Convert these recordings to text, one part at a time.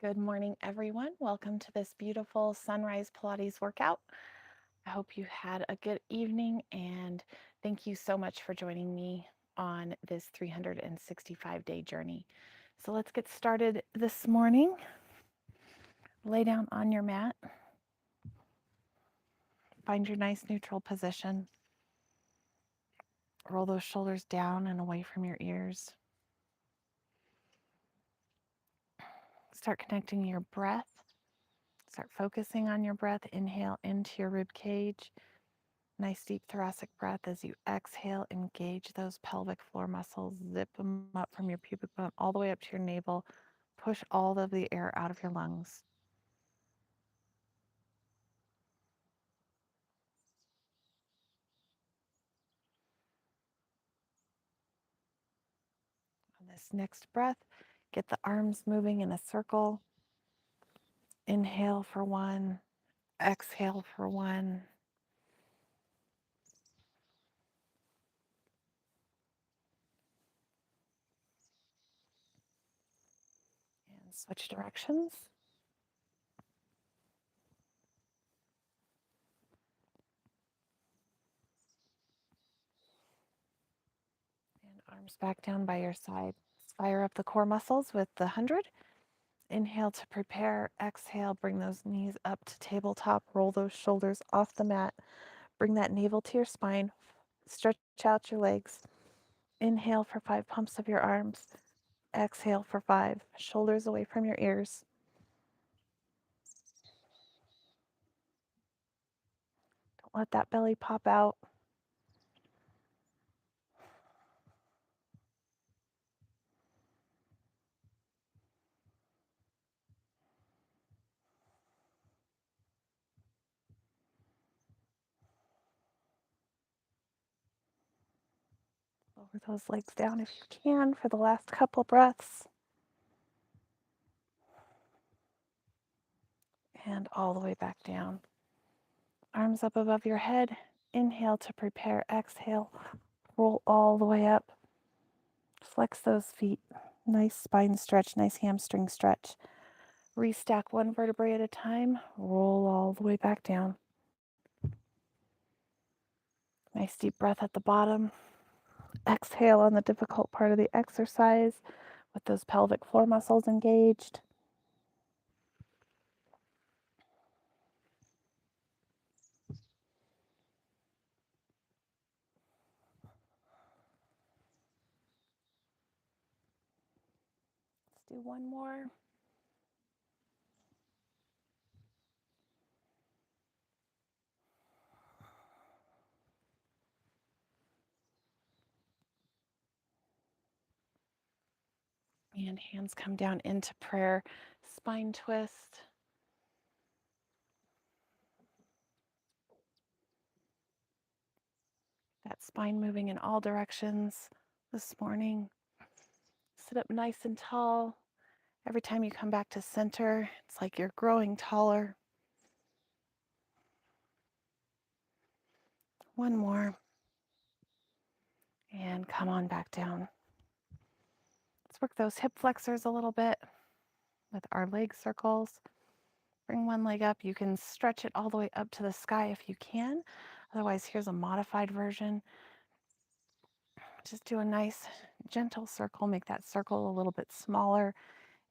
Good morning, everyone. Welcome to this beautiful Sunrise Pilates workout. I hope you had a good evening and thank you so much for joining me on this 365-day journey. So let's get started this morning. Lay down on your mat. Find your nice neutral position. Roll those shoulders down and away from your ears. Start connecting your breath. Start focusing on your breath. Inhale into your rib cage. Nice deep thoracic breath. As you exhale, engage those pelvic floor muscles. Zip them up from your pubic bone all the way up to your navel. Push all of the air out of your lungs. On this next breath, get the arms moving in a circle. Inhale for one, exhale for one. And switch directions. And arms back down by your side. Fire up the core muscles with the 100. Inhale to prepare. Exhale, bring those knees up to tabletop. Roll those shoulders off the mat. Bring that navel to your spine. Stretch out your legs. Inhale for 5 pumps of your arms. Exhale for 5. Shoulders away from your ears. Don't let that belly pop out. Lower those legs down if you can for the last couple breaths. And all the way back down. Arms up above your head. Inhale to prepare. Exhale. Roll all the way up. Flex those feet. Nice spine stretch, nice hamstring stretch. Restack one vertebrae at a time. Roll all the way back down. Nice deep breath at the bottom. Exhale on the difficult part of the exercise with those pelvic floor muscles engaged. Let's do one more. And hands come down into prayer. Spine twist. That spine moving in all directions this morning. Sit up nice and tall. Every time you come back to center, it's like you're growing taller. One more. And come on back down. Let's work those hip flexors a little bit with our leg circles. Bring one leg up. You can stretch it all the way up to the sky if you can. Otherwise, here's a modified version. Just do a nice gentle circle. Make that circle a little bit smaller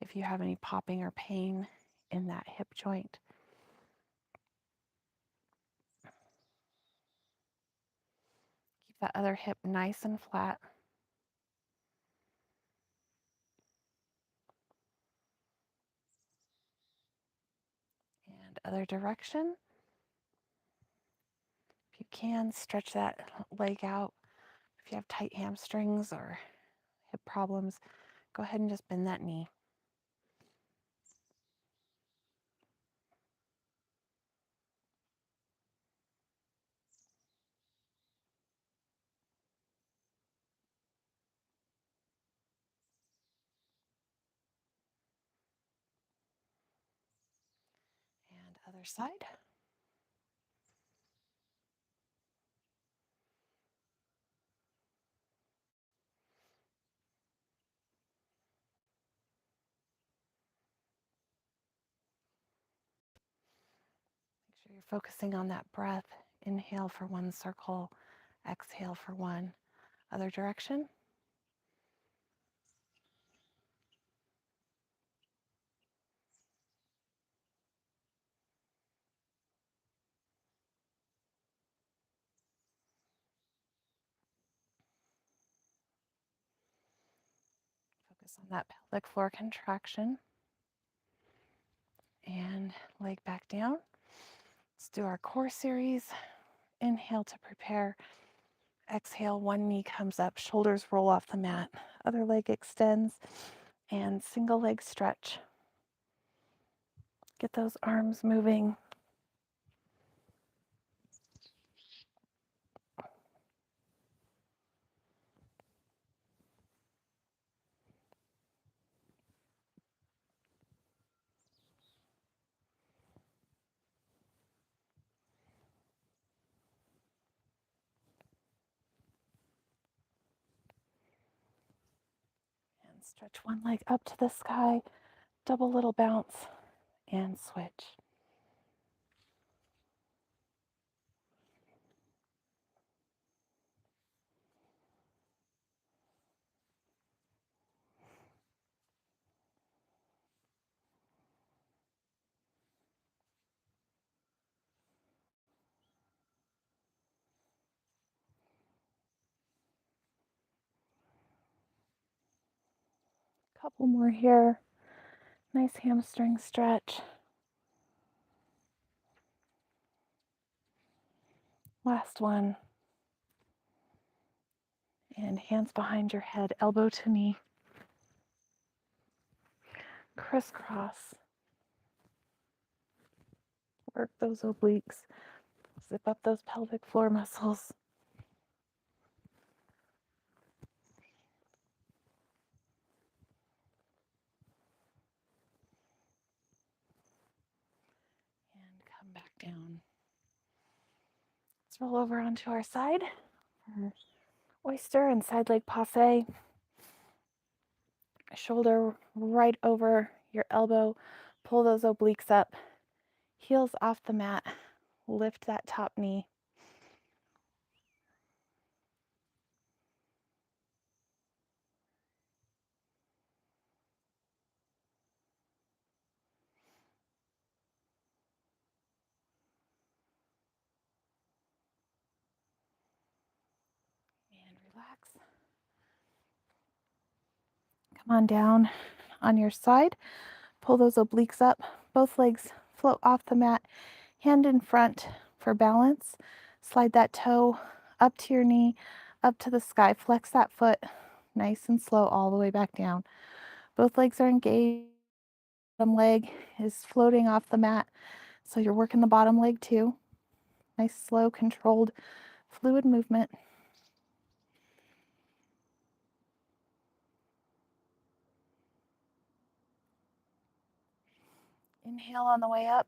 if you have any popping or pain in that hip joint. Keep that other hip nice and flat. And other direction. If you can, stretch that leg out. If you have tight hamstrings or hip problems, go ahead and just bend that knee. And other side. you're focusing on that breath. Inhale for one circle, exhale for one. Other direction. Focus on that pelvic floor contraction. And leg back down. Let's do our core series. Inhale to prepare. Exhale, one knee comes up, shoulders roll off the mat. Other leg extends and single leg stretch. Get those arms moving. And stretch one leg up to the sky, double little bounce, and switch. Couple more here. Nice hamstring stretch. Last one. And hands behind your head, elbow to knee. Crisscross. Work those obliques. Zip up those pelvic floor muscles. And come back down. Let's roll over onto our side for oyster and side leg passe. Shoulder right over your elbow. Pull those obliques up. Heels off the mat. Lift that top knee. And relax. Come on down on your side. Pull those obliques up. Both legs float off the mat. Hand in front for balance. Slide that toe up to your knee, up to the sky. Flex that foot nice and slow all the way back down. Both legs are engaged. Bottom leg is floating off the mat. So you're working the bottom leg too. Nice, slow, controlled, fluid movement. Inhale on the way up.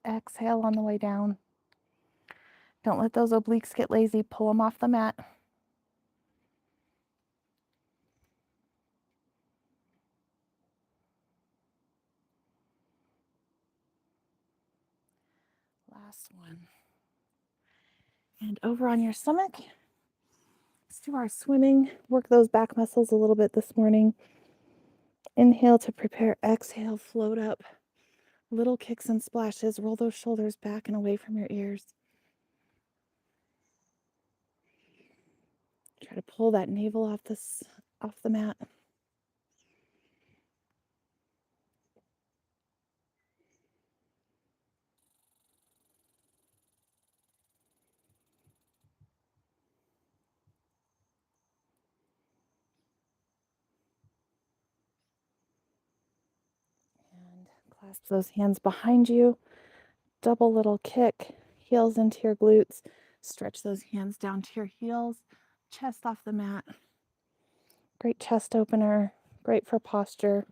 Exhale on the way down. Don't let those obliques get lazy. Pull them off the mat. Last one. And over on your stomach. Let's do our swimming. Work those back muscles a little bit this morning. Inhale to prepare. Exhale, float up. Little kicks and splashes. Roll those shoulders back and away from your ears. Try to pull that navel off the mat. And clasp those hands behind you. Double little kick. Heels into your glutes. Stretch those hands down to your heels. Chest off the mat. Great chest opener. Great for posture.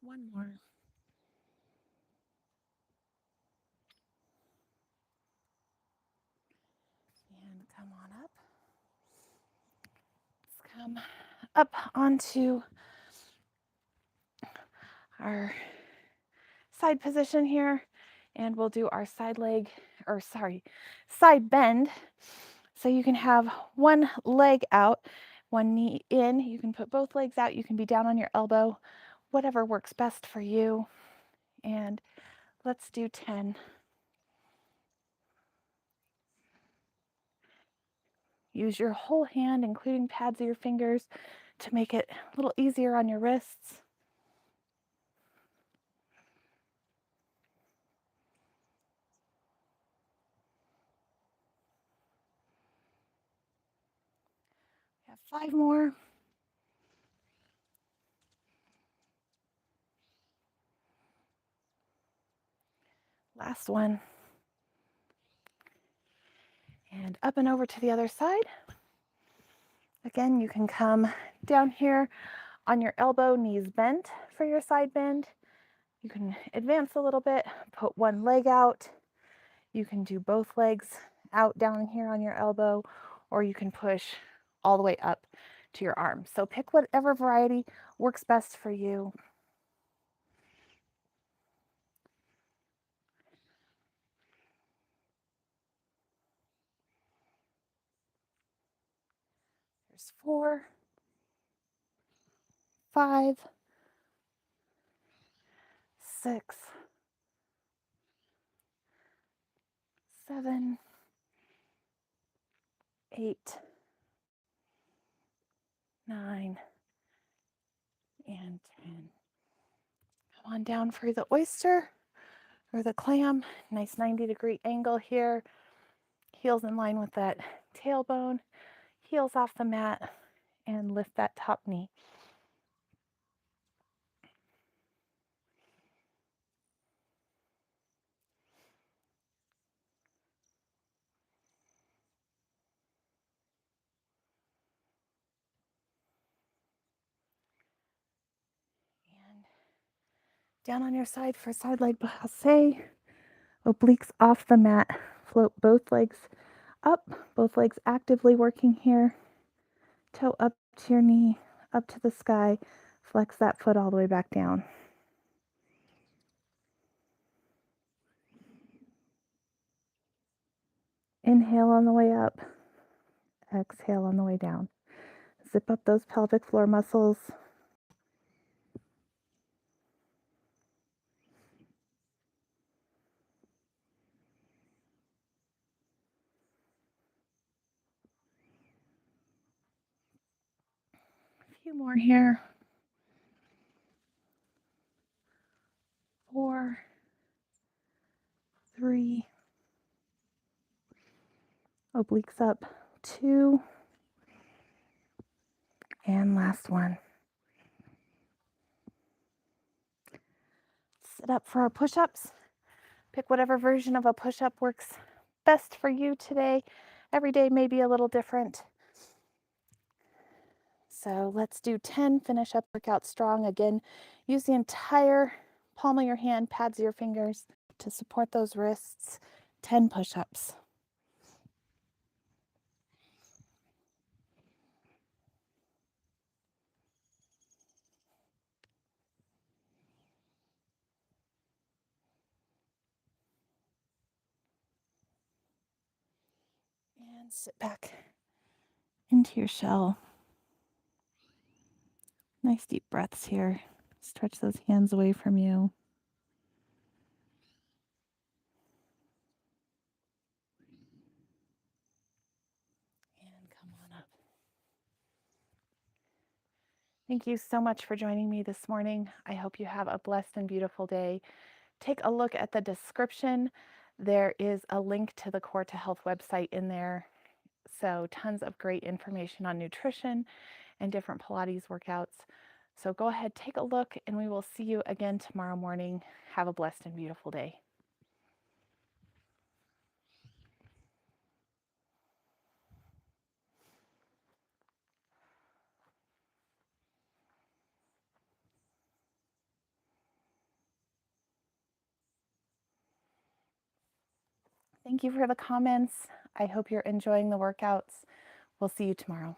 One more. And come on up. Let's come up onto our side position here, and we'll do our side bend. So you can have one leg out, one knee in. You can put both legs out. You can be down on your elbow, whatever works best for you. And let's do 10. Use your whole hand, including pads of your fingers, to make it a little easier on your wrists. We have 5 more. Last one. And up and over to the other side. Again, you can come down here on your elbow, knees bent for your side bend. You can advance a little bit, put one leg out. You can do both legs out down here on your elbow, or you can push all the way up to your arm. So pick whatever variety works best for you. There's 4, 5, 6, 7, 8, 9, and 10. Come on down for the oyster or the clam. Nice 90-degree angle here. Heels in line with that tailbone. Heels off the mat, and lift that top knee. And down on your side for side leg brassé. Obliques off the mat. Float both legs up, both legs actively working here. Toe up to your knee, up to the sky. Flex that foot all the way back down. Inhale on the way up. Exhale on the way down. Zip up those pelvic floor muscles. A few more here. 4, 3, obliques up, 2, and last one. Sit up for our push-ups. Pick whatever version of a push-up works best for you today. Every day may be a little different. So let's do 10, finish up workout strong. Again, use the entire palm of your hand, pads of your fingers to support those wrists. 10 push-ups. And sit back into your shell. Nice deep breaths here. Stretch those hands away from you. And come on up. Thank you so much for joining me this morning. I hope you have a blessed and beautiful day. Take a look at the description. There is a link to the Core2Health website in there. So tons of great information on nutrition and different Pilates workouts. So go ahead, take a look, and we will see you again tomorrow morning. Have a blessed and beautiful day. Thank you for the comments. I hope you're enjoying the workouts. We'll see you tomorrow.